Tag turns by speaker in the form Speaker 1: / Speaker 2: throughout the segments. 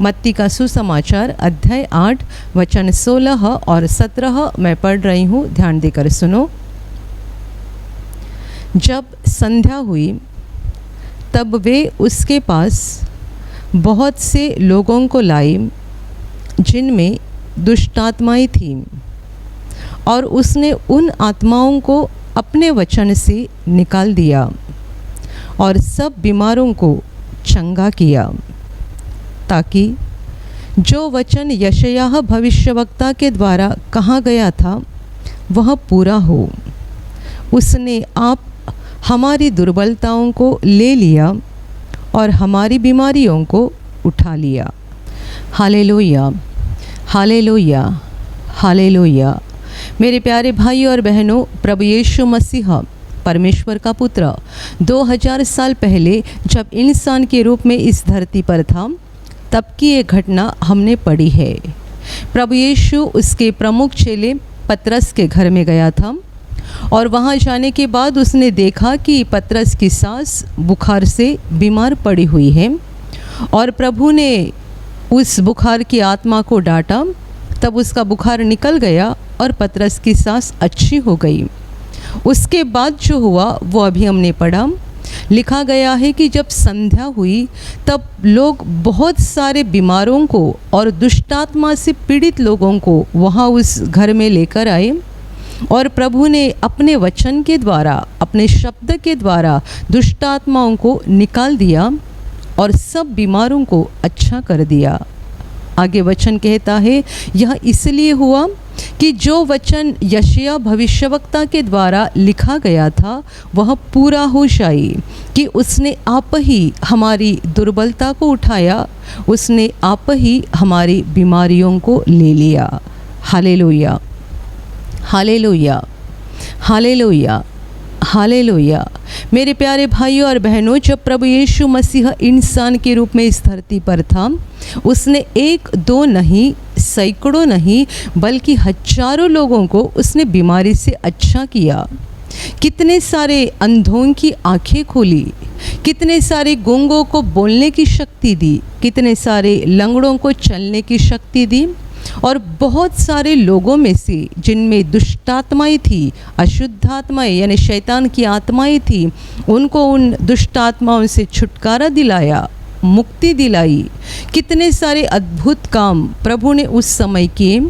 Speaker 1: मत्ती का सुसमाचार अध्याय 8 वचन 16 और 17 मैं पढ़ रही हूँ, ध्यान देकर सुनो। जब संध्या हुई तब वे उसके पास बहुत से लोगों को लाए जिनमें दुष्टात्माएं थीं, और उसने उन आत्माओं को अपने वचन से निकाल दिया और सब बीमारों को चंगा किया, ताकि जो वचन यशायाह भविष्यवक्ता के द्वारा कहा गया था वह पूरा हो। उसने आप हमारी दुर्बलताओं को ले लिया और हमारी बीमारियों को उठा लिया। Hallelujah, hallelujah, hallelujah. मेरे प्यारे भाई और बहनों, प्रभु यीशु मसीह परमेश्वर का पुत्र 2000 साल पहले जब इंसान के रूप में इस धरती पर था, तब की एक घटना हमने पढ़ी है। प्रभु यीशु उसके प्रमुख चेले पतरस के घर में गया था, और वहाँ जाने के बाद उसने देखा कि पतरस की सास बुखार से बीमार पड़ी हुई है, और प्रभु ने उस बुखार की आत्मा को डांटा। तब उसका बुखार निकल गया और पतरस की सांस अच्छी हो गई। उसके बाद जो हुआ वो अभी हमने पढ़ा। लिखा गया है कि जब संध्या हुई तब लोग बहुत सारे बीमारों को और दुष्टात्मा से पीड़ित लोगों को वहाँ उस घर में लेकर आए, और प्रभु ने अपने वचन के द्वारा, अपने शब्द के द्वारा दुष्टात्माओं को निकाल दिया और सब बीमारों को अच्छा कर दिया। आगे वचन कहता है, यह इसलिए हुआ कि जो वचन यशायाह भविष्यवक्ता के द्वारा लिखा गया था वह पूरा हो जाए, कि उसने आप ही हमारी दुर्बलता को उठाया, उसने आप ही हमारी बीमारियों को ले लिया। Hallelujah, hallelujah, hallelujah, hallelujah. मेरे प्यारे भाइयों और बहनों, जब प्रभु यीशु मसीह इंसान के रूप में इस धरती पर था, उसने एक दो नहीं, सैकड़ों नहीं, बल्कि हजारों लोगों को उसने बीमारी से अच्छा किया। कितने सारे अंधों की आंखें खोली, कितने सारे गूंगों को बोलने की शक्ति दी, कितने सारे लंगड़ों को चलने की शक्ति दी, और बहुत सारे लोगों में से जिनमें दुष्टात्माएं थी, अशुद्ध आत्माएं यानी शैतान की आत्माएं थी, उनको उन दुष्टात्माओं से छुटकारा दिलाया, मुक्ति दिलाई। कितने सारे अद्भुत काम प्रभु ने उस समय किए,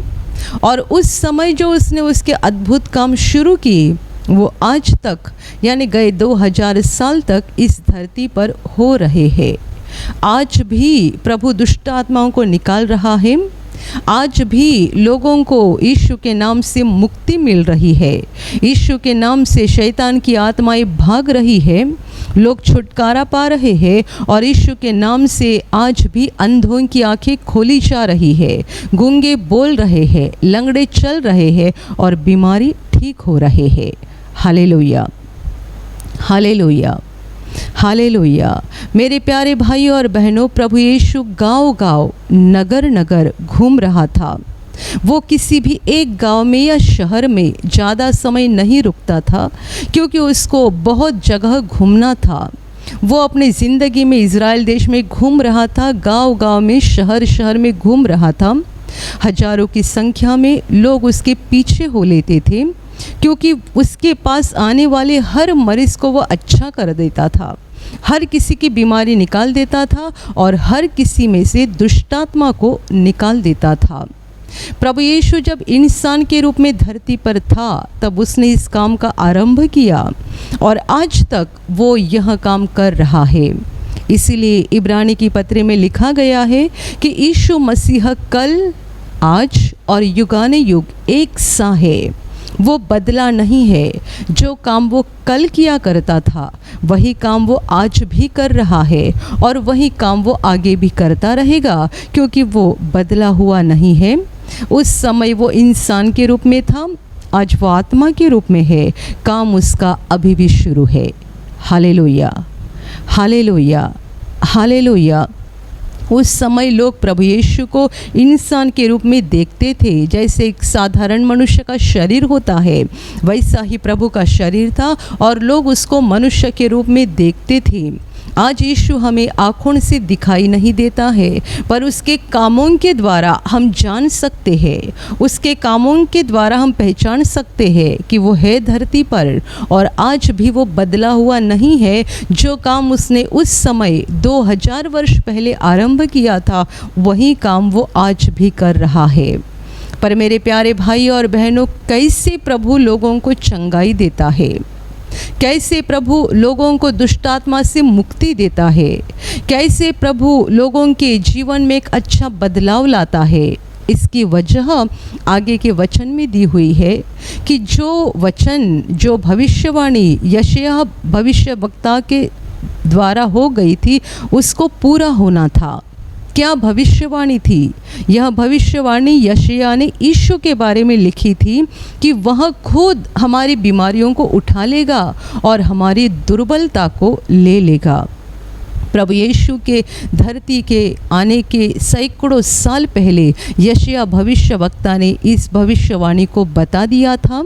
Speaker 1: और उस समय जो उसने उसके अद्भुत काम शुरू किए वो आज तक यानी गए 2000 साल तक इस धरती पर हो रहे हैं। आज भी प्रभु दुष्ट आत्माओं को निकाल रहा है। आज भी लोगों को यीशु के नाम से मुक्ति मिल रही है। यीशु के नाम से शैतान की आत्माएं भाग रही है, लोग छुटकारा पा रहे हैं, और यीशु के नाम से आज भी अंधों की आंखें खोली जा रही है, गूंगे बोल रहे हैं, लंगड़े चल रहे हैं, और बीमारी ठीक हो रहे हैं। Hallelujah, hallelujah, hallelujah. मेरे प्यारे भाइयों और बहनों, प्रभु यीशु गांव-गांव, नगर-नगर घूम रहा था। वो किसी भी एक गांव में या शहर में ज़्यादा समय नहीं रुकता था, क्योंकि उसको बहुत जगह घूमना था। वो अपनी ज़िंदगी में इज़राइल देश में घूम रहा था, गांव-गांव में, शहर-शहर में घूम रहा था। हजारों की संख्या में लोग उसके पीछे हो लेते थे, क्योंकि उसके पास आने वाले हर मरीज़ को वो अच्छा कर देता था, हर किसी की बीमारी निकाल देता था, और हर किसी में से दुष्टात्मा को निकाल देता था। प्रभु यीशु जब इंसान के रूप में धरती पर था तब उसने इस काम का आरंभ किया, और आज तक वो यह काम कर रहा है। इसीलिए इब्रानी की पत्री में लिखा गया है कि यीशु मसीह कल, आज और युगाने युग एक सा है। वो बदला नहीं है। जो काम वो कल किया करता था वही काम वो आज भी कर रहा है, और वही काम वो आगे भी करता रहेगा, क्योंकि वो बदला हुआ नहीं है। उस समय वो इंसान के रूप में था, आज वो आत्मा के रूप में है। काम उसका अभी भी शुरू है। Hallelujah, hallelujah, hallelujah. उस समय लोग प्रभु यीशु को इंसान के रूप में देखते थे। जैसे एक साधारण मनुष्य का शरीर होता है, वैसा ही प्रभु का शरीर था, और लोग उसको मनुष्य के रूप में देखते थे। आज यीशु हमें आँखों से दिखाई नहीं देता है, पर उसके कामों के द्वारा हम जान सकते हैं, उसके कामों के द्वारा हम पहचान सकते हैं कि वो है धरती पर और आज भी वो बदला हुआ नहीं है। जो काम उसने उस समय 2000 वर्ष पहले आरंभ किया था, वही काम वो आज भी कर रहा है। पर मेरे प्यारे भाई और बहनों, कैसे प्रभु लोगों को चंगाई देता है, कैसे प्रभु लोगों को दुष्टात्मा से मुक्ति देता है, कैसे प्रभु लोगों के जीवन में एक अच्छा बदलाव लाता है, इसकी वजह आगे के वचन में दी हुई है कि जो वचन, जो भविष्यवाणी यशायाह भविष्यवक्ता के द्वारा हो गई थी, उसको पूरा होना था। क्या भविष्यवाणी थी? यह भविष्यवाणी यशायाह ने यीशु के बारे में लिखी थी कि वह खुद हमारी बीमारियों को उठा लेगा और हमारी दुर्बलता को ले लेगा। प्रभु यीशु के धरती के आने के सैकड़ों साल पहले यशायाह भविष्यवक्ता ने इस भविष्यवाणी को बता दिया था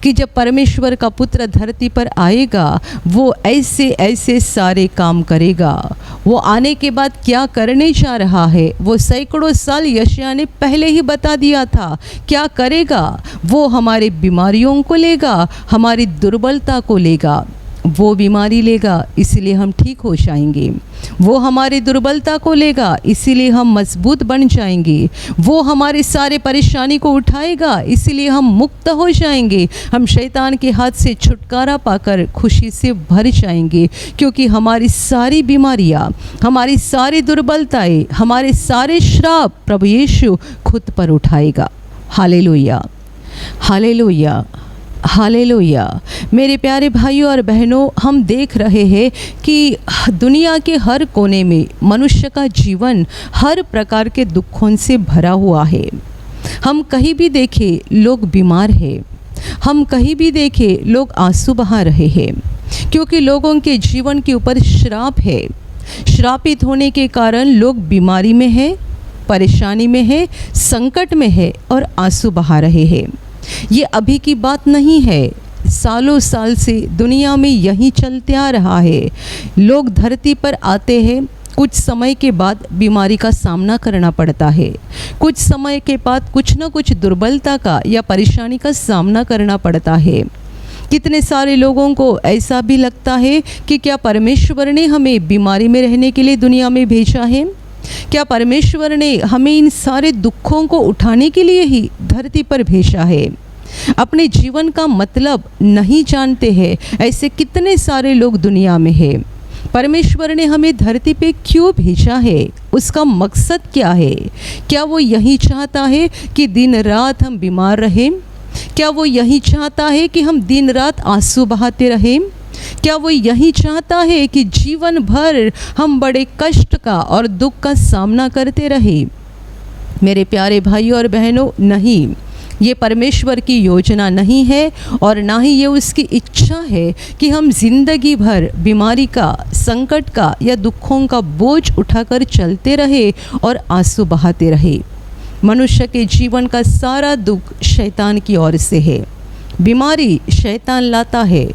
Speaker 1: कि जब परमेश्वर का पुत्र धरती पर आएगा, वो ऐसे ऐसे सारे काम करेगा। वो आने के बाद क्या करने जा रहा है, वो सैकड़ों साल यशायाह ने पहले ही बता दिया था। क्या करेगा? वो हमारी बीमारियों को लेगा, हमारी दुर्बलता को लेगा। वो बीमारी लेगा, इसीलिए हम ठीक हो जाएंगे। वो हमारी दुर्बलता को लेगा, इसीलिए हम मजबूत बन जाएंगे। वो हमारी सारे परेशानी को उठाएगा, इसीलिए हम मुक्त हो जाएंगे। हम शैतान के हाथ से छुटकारा पाकर खुशी से भर जाएंगे, क्योंकि हमारी सारी बीमारियाँ, हमारी सारी दुर्बलताएं, हमारे सारे श्राप प्रभु यीशु खुद पर उठाएगा। Hallelujah, hallelujah, hallelujah. मेरे प्यारे भाइयों और बहनों, हम देख रहे हैं कि दुनिया के हर कोने में मनुष्य का जीवन हर प्रकार के दुखों से भरा हुआ है। हम कहीं भी देखें लोग बीमार हैं, हम कहीं भी देखें लोग आंसू बहा रहे हैं, क्योंकि लोगों के जीवन के ऊपर श्राप है। श्रापित होने के कारण लोग बीमारी में हैं, परेशानी में हैं, संकट में है और आंसू बहा रहे हैं। ये अभी की बात नहीं है, सालों साल से दुनिया में यही चलते आ रहा है। लोग धरती पर आते हैं, कुछ समय के बाद बीमारी का सामना करना पड़ता है, कुछ समय के बाद कुछ न कुछ दुर्बलता का या परेशानी का सामना करना पड़ता है। कितने सारे लोगों को ऐसा भी लगता है कि क्या परमेश्वर ने हमें बीमारी में रहने के लिए दुनिया में भेजा है? क्या परमेश्वर ने हमें इन सारे दुखों को उठाने के लिए ही धरती पर भेजा है? अपने जीवन का मतलब नहीं जानते हैं, ऐसे कितने सारे लोग दुनिया में हैं। परमेश्वर ने हमें धरती पे क्यों भेजा है? उसका मकसद क्या है? क्या वो यही चाहता है कि दिन रात हम बीमार रहें? क्या वो यही चाहता है कि हम दिन रात आंसू बहाते रहें? क्या वो यही चाहता है कि जीवन भर हम बड़े कष्ट का और दुख का सामना करते रहें? मेरे प्यारे भाइयों और बहनों, नहीं, ये परमेश्वर की योजना नहीं है और ना ही ये उसकी इच्छा है कि हम जिंदगी भर बीमारी का, संकट का या दुखों का बोझ उठाकर चलते रहे और आंसू बहाते रहे। मनुष्य के जीवन का सारा दुख शैतान की ओर से है। बीमारी शैतान लाता है।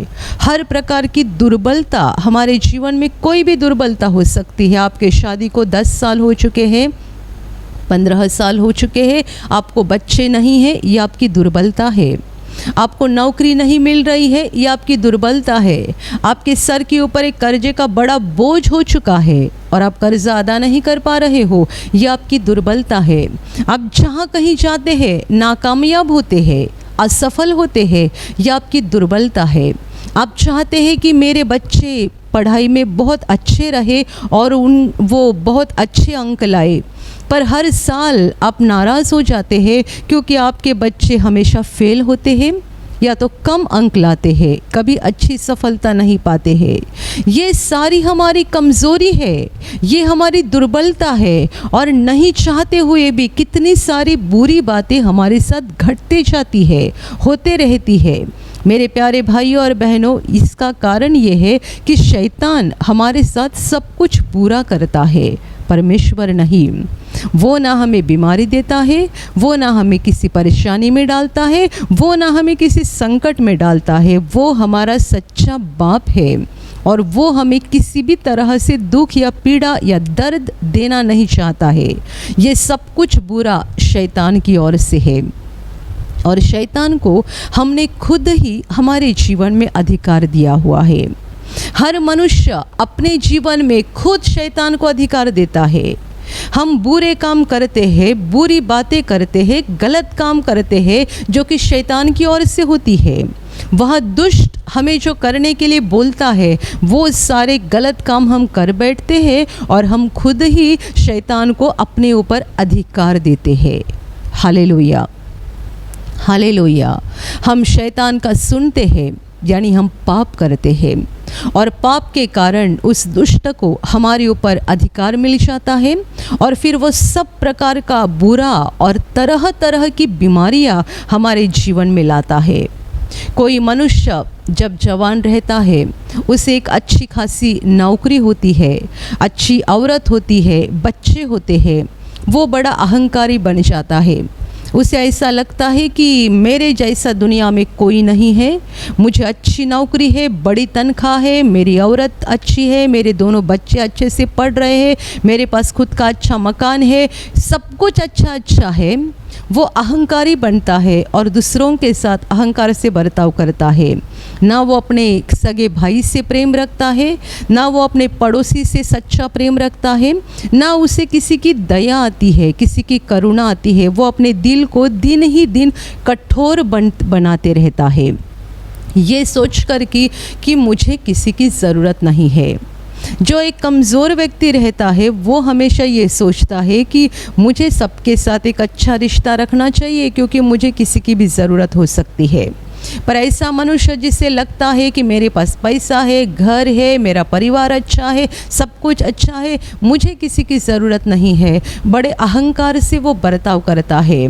Speaker 1: हर प्रकार की दुर्बलता, हमारे जीवन में कोई भी दुर्बलता हो सकती है। आपके शादी को 10 साल हो चुके हैं, 15 साल हो चुके हैं, आपको बच्चे नहीं हैं, ये आपकी दुर्बलता है। आपको नौकरी नहीं मिल रही है, ये आपकी दुर्बलता है। आपके सर के ऊपर एक कर्जे का बड़ा बोझ हो चुका है और आप कर्जा अदा नहीं कर पा रहे हो, ये आपकी दुर्बलता है। आप जहाँ कहीं जाते हैं नाकामयाब होते हैं, असफल होते हैं, यह आपकी दुर्बलता है। आप चाहते हैं कि मेरे बच्चे पढ़ाई में बहुत अच्छे रहे और वो बहुत अच्छे अंक लाए, पर हर साल आप नाराज़ हो जाते हैं क्योंकि आपके बच्चे हमेशा फेल होते हैं या तो कम अंक लाते हैं, कभी अच्छी सफलता नहीं पाते हैं। ये सारी हमारी कमज़ोरी है, ये हमारी दुर्बलता है और नहीं चाहते हुए भी कितनी सारी बुरी बातें हमारे साथ घटती जाती है, होते रहती है। मेरे प्यारे भाइयों और बहनों, इसका कारण ये है कि शैतान हमारे साथ सब कुछ पूरा करता है, परमेश्वर नहीं। वो ना हमें बीमारी देता है, वो ना हमें किसी परेशानी में डालता है, वो ना हमें किसी संकट में डालता है। वो हमारा सच्चा बाप है, और वो हमें किसी भी तरह से दुख या पीड़ा या दर्द देना नहीं चाहता है। ये सब कुछ बुरा शैतान की ओर से है और शैतान को हमने खुद ही हमारे जीवन में अधिकार दिया हुआ है। हर मनुष्य अपने जीवन में खुद शैतान को अधिकार देता है। हम बुरे काम करते हैं, बुरी बातें करते हैं, गलत काम करते हैं जो कि शैतान की ओर से होती है। वह दुष्ट हमें जो करने के लिए बोलता है वो सारे गलत काम हम कर बैठते हैं और हम खुद ही शैतान को अपने ऊपर अधिकार देते हैं। Hallelujah, hallelujah. हम शैतान का सुनते हैं यानी हम पाप करते हैं और पाप के कारण उस दुष्ट को हमारे ऊपर अधिकार मिल जाता है और फिर वो सब प्रकार का बुरा और तरह तरह की बीमारियां हमारे जीवन में लाता है। कोई मनुष्य जब जवान रहता है, उसे एक अच्छी खासी नौकरी होती है, अच्छी औरत होती है, बच्चे होते हैं, वो बड़ा अहंकारी बन जाता है। उसे ऐसा लगता है कि मेरे जैसा दुनिया में कोई नहीं है, मुझे अच्छी नौकरी है, बड़ी तनख्वाह है, मेरी औरत अच्छी है, मेरे दोनों बच्चे अच्छे से पढ़ रहे हैं, मेरे पास खुद का अच्छा मकान है, सब कुछ अच्छा है। वो अहंकारी बनता है और दूसरों के साथ अहंकार से बर्ताव करता है। ना वो अपने सगे भाई से प्रेम रखता है, ना वो अपने पड़ोसी से सच्चा प्रेम रखता है, ना उसे किसी की दया आती है, किसी की करुणा आती है। वो अपने दिल को दिन ही दिन कठोर बनाते रहता है, ये सोचकर कि मुझे किसी की ज़रूरत नहीं है। जो एक कमज़ोर व्यक्ति रहता है वो हमेशा ये सोचता है कि मुझे सबके साथ एक अच्छा रिश्ता रखना चाहिए क्योंकि मुझे किसी की भी ज़रूरत हो सकती है। पर ऐसा मनुष्य जिसे लगता है कि मेरे पास पैसा है, घर है, मेरा परिवार अच्छा है, सब कुछ अच्छा है, मुझे किसी की ज़रूरत नहीं है, बड़े अहंकार से वो बर्ताव करता है।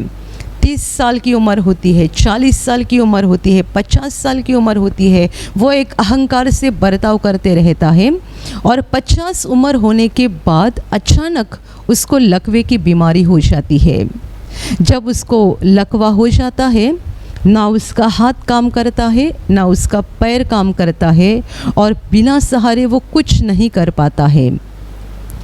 Speaker 1: 30 साल की उम्र होती है, 40 साल की उम्र होती है, 50 साल की उम्र होती है, वो एक अहंकार से बर्ताव करते रहता है और 50 उम्र होने के बाद अचानक उसको लकवे की बीमारी हो जाती है। जब उसको लकवा हो जाता है, ना उसका हाथ काम करता है, ना उसका पैर काम करता है और बिना सहारे वो कुछ नहीं कर पाता है।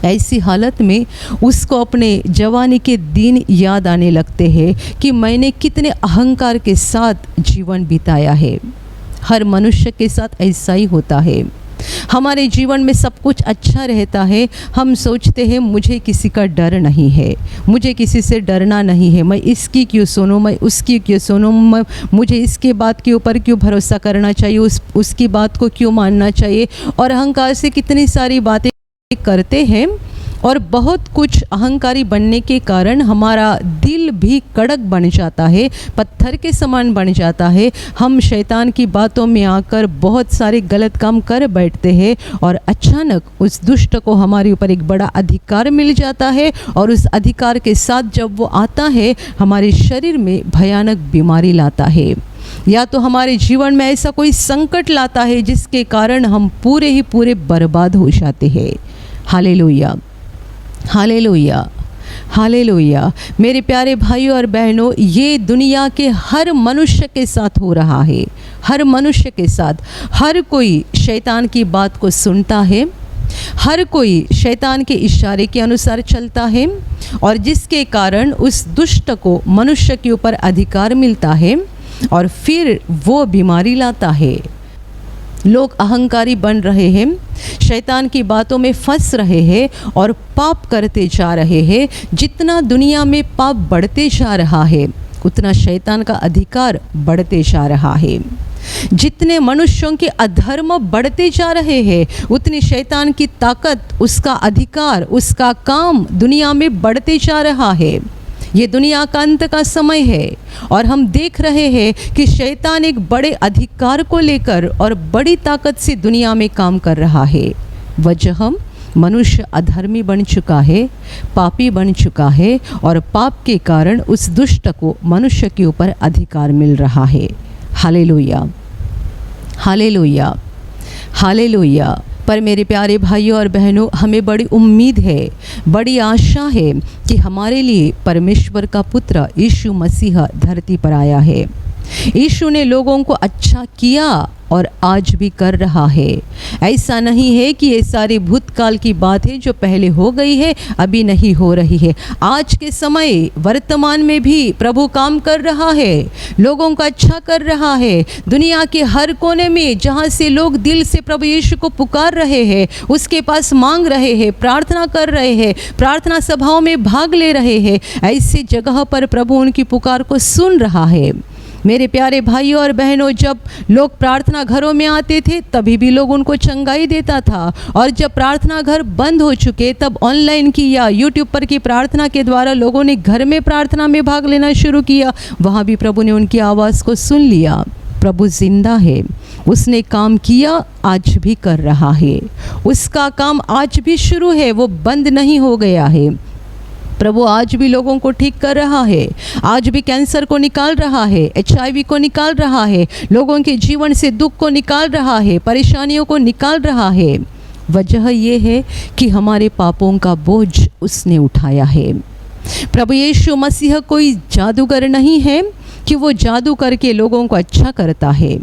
Speaker 1: ऐसी हालत में उसको अपने जवानी के दिन याद आने लगते हैं कि मैंने कितने अहंकार के साथ जीवन बिताया है। हर मनुष्य के साथ ऐसा ही होता है। हमारे जीवन में सब कुछ अच्छा रहता है, हम सोचते हैं मुझे किसी का डर नहीं है, मुझे किसी से डरना नहीं है, मैं इसकी क्यों सुनूं, मैं उसकी क्यों सुनूं, मुझे इसके बात के ऊपर क्यों भरोसा करना चाहिए, उसकी बात को क्यों मानना चाहिए। और अहंकार से कितनी सारी बातें करते हैं और बहुत कुछ अहंकारी बनने के कारण हमारा दिल भी कड़क बन जाता है, पत्थर के समान बन जाता है। हम शैतान की बातों में आकर बहुत सारे गलत काम कर बैठते हैं और अचानक उस दुष्ट को हमारे ऊपर एक बड़ा अधिकार मिल जाता है और उस अधिकार के साथ जब वो आता है हमारे शरीर में भयानक बीमारी लाता है, या तो हमारे जीवन में ऐसा कोई संकट लाता है जिसके कारण हम पूरे ही पूरे बर्बाद हो जाते हैं। Hallelujah, hallelujah, hallelujah. मेरे प्यारे भाइयों और बहनों, ये दुनिया के हर मनुष्य के साथ हो रहा है, हर मनुष्य के साथ। हर कोई शैतान की बात को सुनता है, हर कोई शैतान के इशारे के अनुसार चलता है और जिसके कारण उस दुष्ट को मनुष्य के ऊपर अधिकार मिलता है और फिर वो बीमारी लाता है। लोग अहंकारी बन रहे हैं, शैतान की बातों में फंस रहे हैं और पाप करते जा रहे हैं। जितना दुनिया में पाप बढ़ते जा रहा है उतना शैतान का अधिकार बढ़ते जा रहा है। जितने मनुष्यों के अधर्म बढ़ते जा रहे हैं उतनी शैतान की ताकत, उसका अधिकार, उसका काम दुनिया में बढ़ते जा रहा है। ये दुनिया का अंत का समय है और हम देख रहे हैं कि शैतान एक बड़े अधिकार को लेकर और बड़ी ताकत से दुनिया में काम कर रहा है। वजह मनुष्य अधर्मी बन चुका है, पापी बन चुका है और पाप के कारण उस दुष्ट को मनुष्य के ऊपर अधिकार मिल रहा है। Hallelujah, hallelujah, hallelujah. पर मेरे प्यारे भाइयों और बहनों, हमें बड़ी उम्मीद है, बड़ी आशा है कि हमारे लिए परमेश्वर का पुत्र यीशु मसीह धरती पर आया है। यीशु ने लोगों को अच्छा किया और आज भी कर रहा है। ऐसा नहीं है कि ये सारे भूतकाल की बात है जो पहले हो गई है, अभी नहीं हो रही है। आज के समय वर्तमान में भी प्रभु काम कर रहा है, लोगों का अच्छा कर रहा है। दुनिया के हर कोने में जहाँ से लोग दिल से प्रभु यीशु को पुकार रहे हैं, उसके पास मांग रहे हैं, प्रार्थना कर रहे हैं, प्रार्थना सभाओं में भाग ले रहे हैं, ऐसी जगह पर प्रभु उनकी पुकार को सुन रहा है। मेरे प्यारे भाइयों और बहनों, जब लोग प्रार्थना घरों में आते थे तभी भी लोग उनको चंगाई देता था, और जब प्रार्थना घर बंद हो चुके तब ऑनलाइन की या यूट्यूब पर की प्रार्थना के द्वारा लोगों ने घर में प्रार्थना में भाग लेना शुरू किया। वहाँ भी प्रभु ने उनकी आवाज़ को सुन लिया। प्रभु जिंदा है, उसने काम किया, आज भी कर रहा है, उसका काम आज भी शुरू है, वो बंद नहीं हो गया है। प्रभु आज भी लोगों को ठीक कर रहा है, आज भी कैंसर को निकाल रहा है, HIV को निकाल रहा है, लोगों के जीवन से दुख को निकाल रहा है, परेशानियों को निकाल रहा है। वजह यह है कि हमारे पापों का बोझ उसने उठाया है। प्रभु यीशु मसीह कोई जादूगर नहीं है कि वो जादू करके लोगों को अच्छा करता है।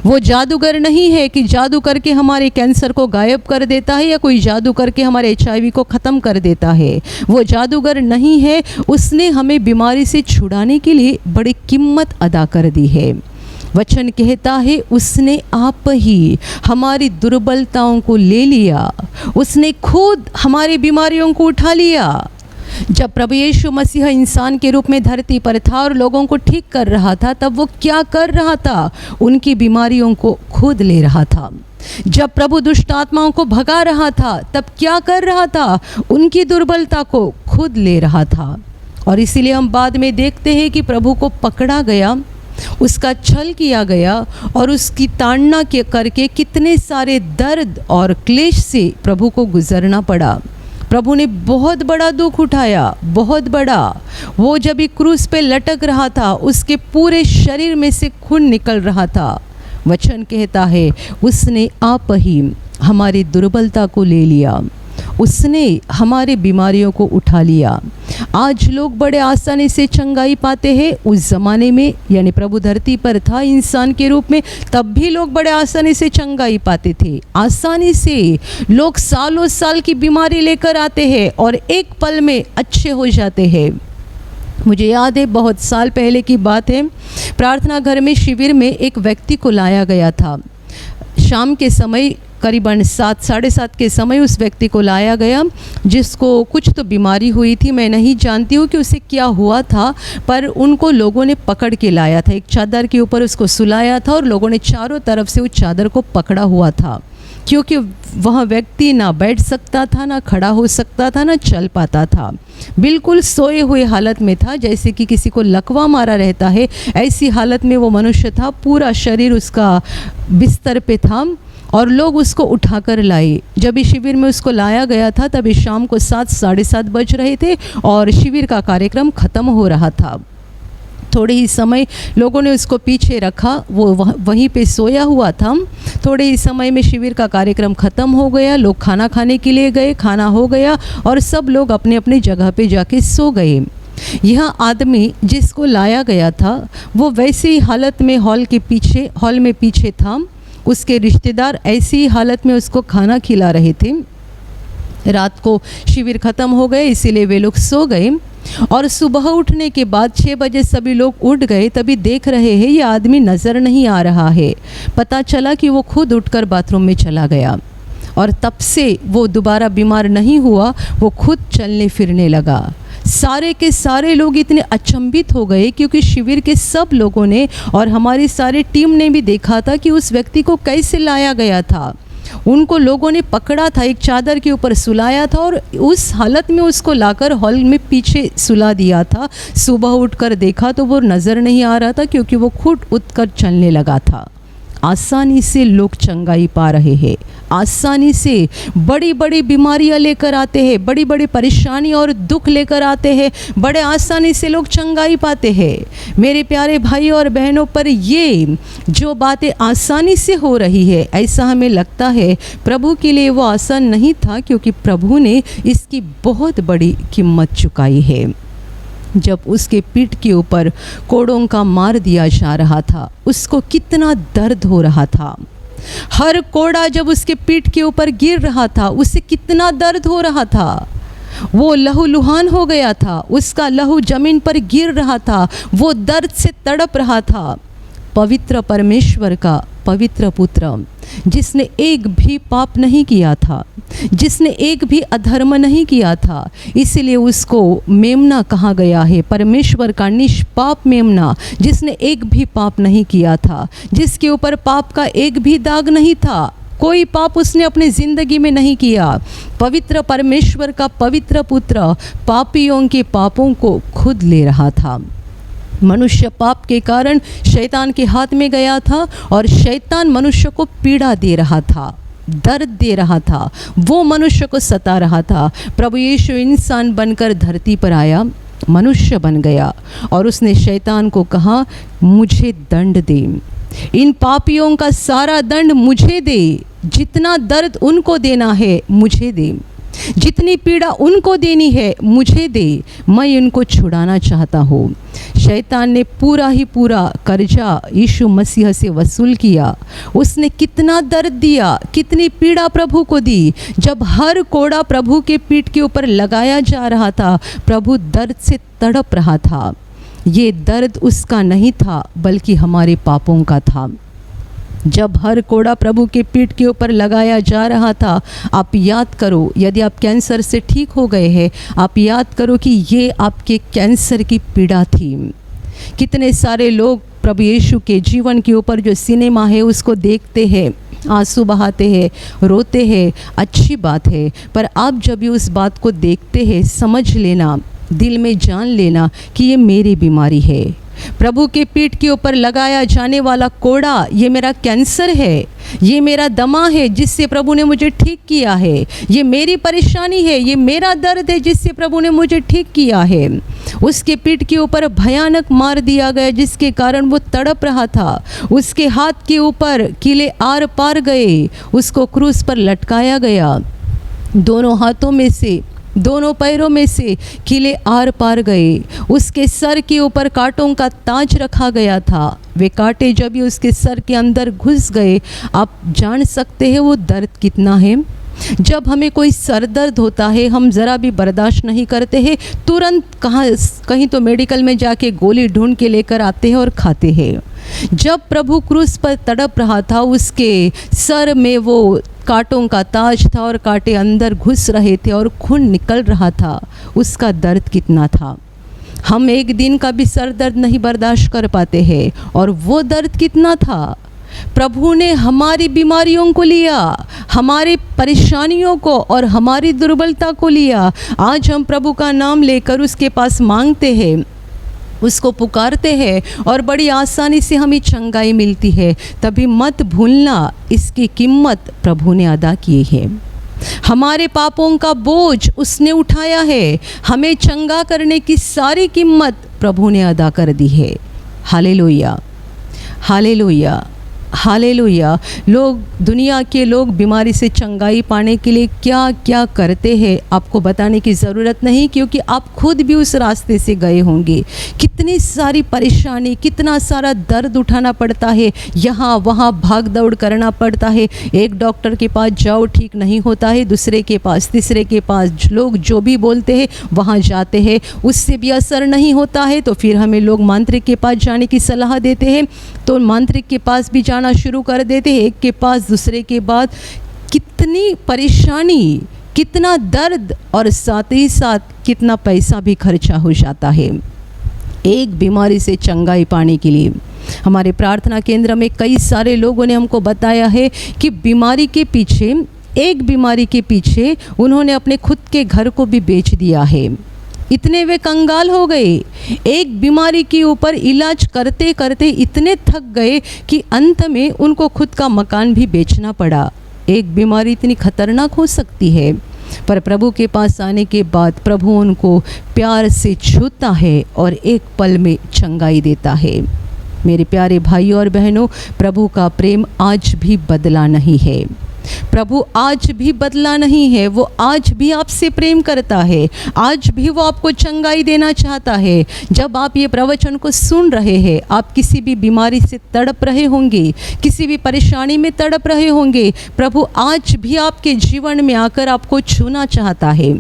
Speaker 1: वो जादूगर नहीं है कि जादू करके हमारे कैंसर को गायब कर देता है, या कोई जादू करके हमारे HIV को ख़त्म कर देता है। वो जादूगर नहीं है, उसने हमें बीमारी से छुड़ाने के लिए बड़ी कीमत अदा कर दी है। वचन कहता है उसने आप ही हमारी दुर्बलताओं को ले लिया, उसने खुद हमारी बीमारियों को उठा लिया। जब प्रभु यीशु मसीह इंसान के रूप में धरती पर था और लोगों को ठीक कर रहा था, तब वो क्या कर रहा था? उनकी बीमारियों को खुद ले रहा था। जब प्रभु दुष्ट आत्माओं को भगा रहा था, तब क्या कर रहा था? उनकी दुर्बलता को खुद ले रहा था। और इसीलिए हम बाद में देखते हैं कि प्रभु को पकड़ा गया, उसका छल किया गया, और उसकी ताड़ना के करके कितने सारे दर्द और क्लेश से प्रभु को गुजरना पड़ा। प्रभु ने बहुत बड़ा दुख उठाया, बहुत बड़ा। वो जब एक क्रूस पे लटक रहा था, उसके पूरे शरीर में से खून निकल रहा था। वचन कहता है उसने आप ही हमारी दुर्बलता को ले लिया, उसने हमारे बीमारियों को उठा लिया। आज लोग बड़े आसानी से चंगाई पाते हैं। उस ज़माने में यानी प्रभु धरती पर था इंसान के रूप में, तब भी लोग बड़े आसानी से चंगाई पाते थे। आसानी से लोग सालों साल की बीमारी लेकर आते हैं और एक पल में अच्छे हो जाते हैं। मुझे याद है, बहुत साल पहले की बात है, प्रार्थना घर में शिविर में एक व्यक्ति को लाया गया था। शाम के समय करीबन 7 साढ़े 7 के समय उस व्यक्ति को लाया गया, जिसको कुछ तो बीमारी हुई थी। मैं नहीं जानती हूँ कि उसे क्या हुआ था, पर उनको लोगों ने पकड़ के लाया था। एक चादर के ऊपर उसको सुलाया था और लोगों ने चारों तरफ से उस चादर को पकड़ा हुआ था, क्योंकि वह व्यक्ति ना बैठ सकता था, ना खड़ा हो सकता था, ना चल पाता था। बिल्कुल सोए हुए हालत में था, जैसे कि किसी को लकवा मारा रहता है, ऐसी हालत में वो मनुष्य था। पूरा शरीर उसका बिस्तर पे था और लोग उसको उठाकर लाए। जब इस शिविर में उसको लाया गया था, तभी शाम को 7 साढ़े 7 बज रहे थे और शिविर का कार्यक्रम ख़त्म हो रहा था। थोड़े ही समय लोगों ने उसको पीछे रखा, वो वहीं पे सोया हुआ था। थोड़े ही समय में शिविर का कार्यक्रम ख़त्म हो गया, लोग खाना खाने के लिए गए, खाना हो गया और सब लोग अपने अपने जगह पे जाके सो गए। यह आदमी जिसको लाया गया था वो वैसी ही हालत में हॉल में पीछे था। उसके रिश्तेदार ऐसी हालत में उसको खाना खिला रहे थे। रात को शिविर ख़त्म हो गए, इसीलिए वे लोग सो गए और सुबह उठने के बाद 6 बजे सभी लोग उठ गए। तभी देख रहे हैं ये आदमी नज़र नहीं आ रहा है। पता चला कि वो खुद उठकर बाथरूम में चला गया और तब से वो दोबारा बीमार नहीं हुआ, वो खुद चलने फिरने लगा। सारे के सारे लोग इतने अचंभित हो गए, क्योंकि शिविर के सब लोगों ने और हमारी सारी टीम ने भी देखा था कि उस व्यक्ति को कैसे लाया गया था। उनको लोगों ने पकड़ा था, एक चादर के ऊपर सुलाया था और उस हालत में उसको लाकर हॉल में पीछे सुला दिया था। सुबह उठकर देखा तो वो नज़र नहीं आ रहा था, क्योंकि वो खुद उठकर चलने लगा था। आसानी से लोग चंगाई पा रहे हैं, आसानी से बड़ी बड़ी बीमारियां लेकर आते हैं, बड़ी बड़ी परेशानी और दुख लेकर आते हैं, बड़े आसानी से लोग चंगाई पाते हैं। मेरे प्यारे भाई और बहनों, पर ये जो बातें आसानी से हो रही है, ऐसा हमें लगता है प्रभु के लिए वो आसान नहीं था, क्योंकि प्रभु ने इसकी बहुत बड़ी कीमत चुकाई है। जब उसके पीठ के ऊपर कोड़ों का मार दिया जा रहा था, उसको कितना दर्द हो रहा था। हर कोड़ा जब उसके पीठ के ऊपर गिर रहा था, उसे कितना दर्द हो रहा था। वो लहूलुहान हो गया था, उसका लहू जमीन पर गिर रहा था, वो दर्द से तड़प रहा था। पवित्र परमेश्वर का पवित्र पुत्र, जिसने एक भी पाप नहीं किया था, जिसने एक भी अधर्म नहीं किया था, इसलिए उसको मेमना कहा गया है। परमेश्वर का निष्पाप मेमना, जिसने एक भी पाप नहीं किया था, जिसके ऊपर पाप का एक भी दाग नहीं था, कोई पाप उसने अपनी ज़िंदगी में नहीं किया। पवित्र परमेश्वर का पवित्र पुत्र पापियों के पापों को खुद ले रहा था। मनुष्य पाप के कारण शैतान के हाथ में गया था और शैतान मनुष्य को पीड़ा दे रहा था, दर्द दे रहा था, वो मनुष्य को सता रहा था। प्रभु यीशु इंसान बनकर धरती पर आया, मनुष्य बन गया और उसने शैतान को कहा, मुझे दंड दे, इन पापियों का सारा दंड मुझे दे, जितना दर्द उनको देना है मुझे दे, जितनी पीड़ा उनको देनी है मुझे दे, मैं उनको छुड़ाना चाहता हूँ। शैतान ने पूरा ही पूरा कर्जा यीशु मसीह से वसूल किया। उसने कितना दर्द दिया, कितनी पीड़ा प्रभु को दी। जब हर कोड़ा प्रभु के पीठ के ऊपर लगाया जा रहा था, प्रभु दर्द से तड़प रहा था। ये दर्द उसका नहीं था, बल्कि हमारे पापों का था। जब हर कोड़ा प्रभु के पीठ के ऊपर लगाया जा रहा था, आप याद करो, यदि आप कैंसर से ठीक हो गए हैं, आप याद करो कि ये आपके कैंसर की पीड़ा थी। कितने सारे लोग प्रभु यीशु के जीवन के ऊपर जो सिनेमा है उसको देखते हैं, आंसू बहाते हैं, रोते हैं, अच्छी बात है, पर आप जब भी उस बात को देखते हैं, समझ लेना, दिल में जान लेना कि ये मेरी बीमारी है। प्रभु के पीठ के ऊपर लगाया जाने वाला कोड़ा, ये मेरा कैंसर है, ये मेरा दमा है जिससे प्रभु ने मुझे ठीक किया है, ये मेरी परेशानी है, ये मेरा दर्द है जिससे प्रभु ने मुझे ठीक किया है। उसके पीठ के ऊपर भयानक मार दिया गया जिसके कारण वो तड़प रहा था। उसके हाथ के ऊपर कीले आर पार गए, उसको क्रूस पर लटकाया गया, दोनों हाथों में से, दोनों पैरों में से कीले आर पार गए। उसके सर के ऊपर कांटों का ताज रखा गया था। वे कांटे जब भी उसके सर के अंदर घुस गए, आप जान सकते हैं वो दर्द कितना है। जब हमें कोई सर दर्द होता है, हम ज़रा भी बर्दाश्त नहीं करते हैं, तुरंत कहीं तो मेडिकल में जाके गोली ढूंढ के लेकर आते हैं और खाते हैं। जब प्रभु क्रूस पर तड़प रहा था, उसके सर में वो कांटों का ताज था और कांटे अंदर घुस रहे थे और खून निकल रहा था। उसका दर्द कितना था। हम एक दिन का भी सर दर्द नहीं बर्दाश्त कर पाते हैं, और वो दर्द कितना था। प्रभु ने हमारी बीमारियों को लिया, हमारी परेशानियों को और हमारी दुर्बलता को लिया। आज हम प्रभु का नाम लेकर उसके पास मांगते हैं, उसको पुकारते हैं और बड़ी आसानी से हमें चंगाई मिलती है। तभी मत भूलना, इसकी कीमत प्रभु ने अदा की है। हमारे पापों का बोझ उसने उठाया है, हमें चंगा करने की सारी कीमत प्रभु ने अदा कर दी है। Hallelujah, hallelujah, hallelujah. लोग, दुनिया के लोग बीमारी से चंगाई पाने के लिए क्या क्या करते हैं, आपको बताने की ज़रूरत नहीं, क्योंकि आप खुद भी उस रास्ते से गए होंगे। कितनी सारी परेशानी, कितना सारा दर्द उठाना पड़ता है, यहाँ वहाँ भाग दौड़ करना पड़ता है। एक डॉक्टर के पास जाओ, ठीक नहीं होता है, दूसरे के पास, तीसरे के पास, लोग जो भी बोलते हैं वहाँ जाते हैं, उससे भी असर नहीं होता है तो फिर हमें लोग मांत्रिक के पास जाने की सलाह देते हैं, तो मांत्रिक के पास भी जाना शुरू कर देते हैं, एक के पास दूसरे के बाद। कितनी परेशानी, कितना दर्द और साथ ही साथ कितना पैसा भी खर्चा हो जाता है एक बीमारी से चंगाई पाने के लिए। हमारे प्रार्थना केंद्र में कई सारे लोगों ने हमको बताया है कि बीमारी के पीछे, एक बीमारी के पीछे उन्होंने अपने खुद के घर को भी बेच दिया है। इतने वे कंगाल हो गए, एक बीमारी के ऊपर इलाज करते करते इतने थक गए कि अंत में उनको खुद का मकान भी बेचना पड़ा। एक बीमारी इतनी खतरनाक हो सकती है, पर प्रभु के पास आने के बाद प्रभु उनको प्यार से छूता है और एक पल में चंगाई देता है। मेरे प्यारे भाइयों और बहनों, प्रभु का प्रेम आज भी बदला नहीं है। प्रभु आज भी बदला नहीं है, वो आज भी आपसे प्रेम करता है, आज भी वो आपको चंगाई देना चाहता है। जब आप ये प्रवचन को सुन रहे हैं, आप किसी भी बीमारी से तड़प रहे होंगे, किसी भी परेशानी में तड़प रहे होंगे, प्रभु आज भी आपके जीवन में आकर आपको छूना चाहता है,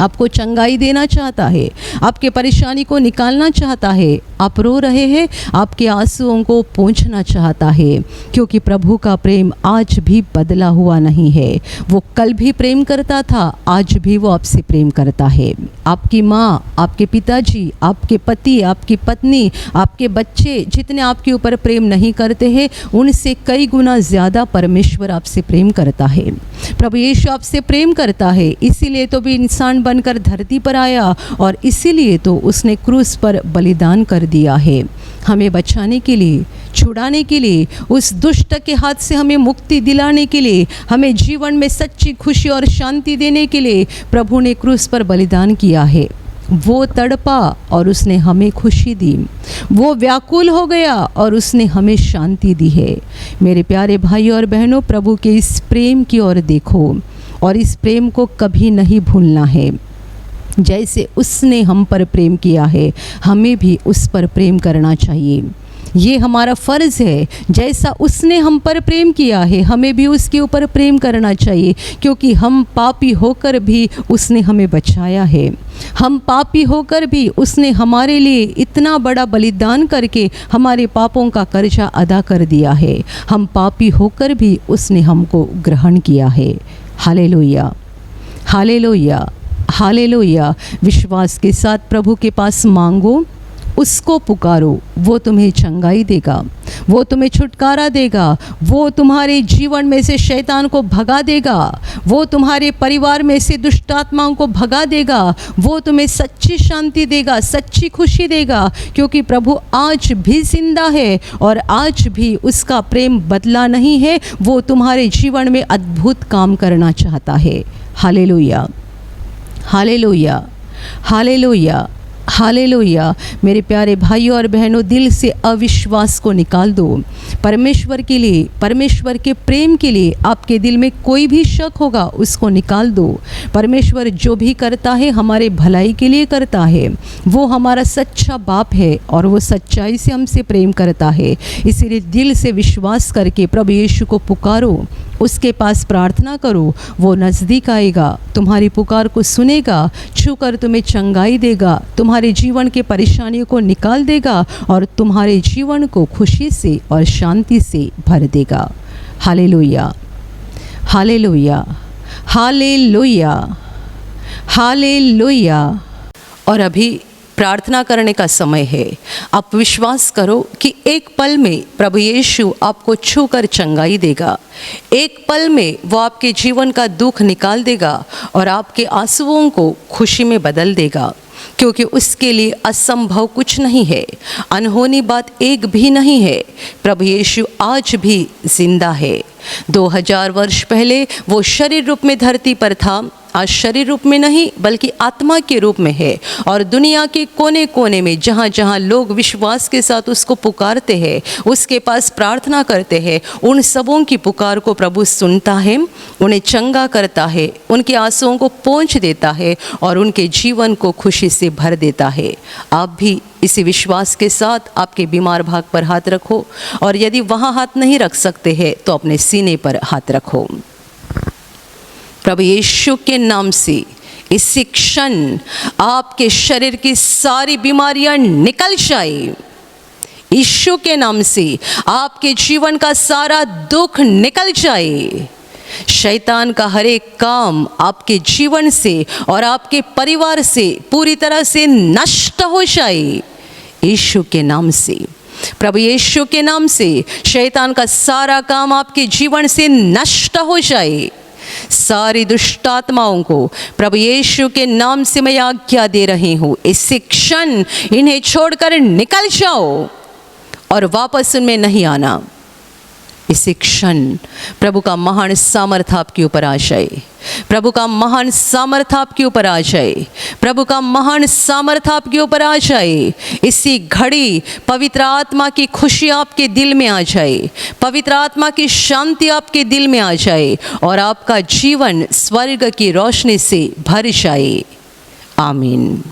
Speaker 1: आपको चंगाई देना चाहता है, आपके परेशानी को निकालना चाहता है। आप रो रहे हैं, आपके आंसुओं को पोंछना चाहता है, क्योंकि प्रभु का प्रेम आज भी बदला हुआ नहीं है। वो कल भी प्रेम करता था, आज भी वो आपसे प्रेम करता है। आपकी माँ, आपके पिताजी, आपके पति, आपकी पत्नी, आपके बच्चे जितने आपके ऊपर प्रेम नहीं करते हैं, उनसे कई गुना ज़्यादा परमेश्वर आपसे प्रेम करता है। प्रभु यीशु आपसे प्रेम करता है, इसीलिए तो भी इंसान बनकर धरती पर आया और इसीलिए तो उसने क्रूस पर बलिदान कर दिया है, हमें बचाने के लिए, छुड़ाने के लिए, उस दुष्ट के हाथ से हमें मुक्ति दिलाने के लिए, हमें जीवन में सच्ची खुशी और शांति देने के लिए प्रभु ने क्रूस पर बलिदान किया है। वो तड़पा और उसने हमें खुशी दी, वो व्याकुल हो गया और उसने हमें शांति दी है। मेरे प्यारे भाई और बहनों, प्रभु के इस प्रेम की ओर देखो और इस प्रेम को कभी नहीं भूलना है। जैसे उसने हम पर प्रेम किया है, हमें भी उस पर प्रेम करना चाहिए। ये हमारा फ़र्ज़ है, जैसा उसने हम पर प्रेम किया है, हमें भी उसके ऊपर प्रेम करना चाहिए, क्योंकि हम पापी होकर भी उसने हमें बचाया है। हम पापी होकर भी उसने हमारे लिए इतना बड़ा बलिदान करके हमारे पापों का कर्जा अदा कर दिया है। हम पापी होकर भी उसने हमको ग्रहण किया है। Hallelujah, hallelujah, hallelujah. विश्वास के साथ प्रभु के पास मांगो, उसको पुकारो, वो तुम्हें चंगाई देगा, वो तुम्हें छुटकारा देगा, वो तुम्हारे जीवन में से शैतान को भगा देगा, वो तुम्हारे परिवार में से दुष्ट आत्माओं को भगा देगा, वो तुम्हें सच्ची शांति देगा, सच्ची खुशी देगा, क्योंकि प्रभु आज भी जिंदा है और आज भी उसका प्रेम बदला नहीं है। वो तुम्हारे जीवन में अद्भुत काम करना चाहता है। Hallelujah, hallelujah, hallelujah, hallelujah. मेरे प्यारे भाइयों और बहनों, दिल से अविश्वास को निकाल दो। परमेश्वर के लिए, परमेश्वर के प्रेम के लिए आपके दिल में कोई भी शक होगा, उसको निकाल दो। परमेश्वर जो भी करता है हमारे भलाई के लिए करता है। वो हमारा सच्चा बाप है और वो सच्चाई से हमसे प्रेम करता है। इसीलिए दिल से विश्वास करके प्रभु यीशु को पुकारो, उसके पास प्रार्थना करो। वो नज़दीक आएगा, तुम्हारी पुकार को सुनेगा, छूकर तुम्हें चंगाई देगा, तुम्हारे जीवन के परेशानियों को निकाल देगा और तुम्हारे जीवन को खुशी से और शांति से भर देगा। Hallelujah, hallelujah, hallelujah, hallelujah. और अभी प्रार्थना करने का समय है। आप विश्वास करो कि एक पल में प्रभु यीशु आपको छूकर चंगाई देगा। एक पल में वो आपके जीवन का दुख निकाल देगा और आपके आंसुओं को खुशी में बदल देगा, क्योंकि उसके लिए असंभव कुछ नहीं है, अनहोनी बात एक भी नहीं है। प्रभु यीशु आज भी जिंदा है। 2000 वर्ष पहले वो शरीर रूप में धरती पर था, आज शरीर रूप में नहीं बल्कि आत्मा के रूप में है। और दुनिया के कोने कोने में जहाँ जहाँ लोग विश्वास के साथ उसको पुकारते हैं, उसके पास प्रार्थना करते हैं, उन सबों की पुकार को प्रभु सुनता है, उन्हें चंगा करता है, उनके आंसुओं को पोंछ देता है और उनके जीवन को खुशी से भर देता है। आप भी इसी विश्वास के साथ आपके बीमार भाग पर हाथ रखो, और यदि वहाँ हाथ नहीं रख सकते हैं तो अपने सीने पर हाथ रखो। प्रभु यीशु के नाम से इसी क्षण आपके शरीर की सारी बीमारियां निकल जाए। यीशु के नाम से आपके जीवन का सारा दुख निकल जाए। शैतान का हर एक काम आपके जीवन से और आपके परिवार से पूरी तरह से नष्ट हो जाए। यीशु के नाम से, प्रभु यीशु के नाम से शैतान का सारा काम आपके जीवन से नष्ट हो जाए। सारी दुष्ट आत्माओं को प्रभु यीशु के नाम से मैं आज्ञा दे रही हूँ, इसी क्षण इन्हें छोड़कर निकल जाओ और वापस उनमें नहीं आना। इसी क्षण प्रभु का महान सामर्थ आपके ऊपर आ जाए, प्रभु का महान सामर्थ आपके ऊपर आ जाए, प्रभु का महान सामर्थ आपके ऊपर आ जाए। इसी घड़ी पवित्र आत्मा की खुशी आपके दिल में आ जाए, पवित्र आत्मा की शांति आपके दिल में आ जाए और आपका जीवन स्वर्ग की रोशनी से भर जाए। आमीन।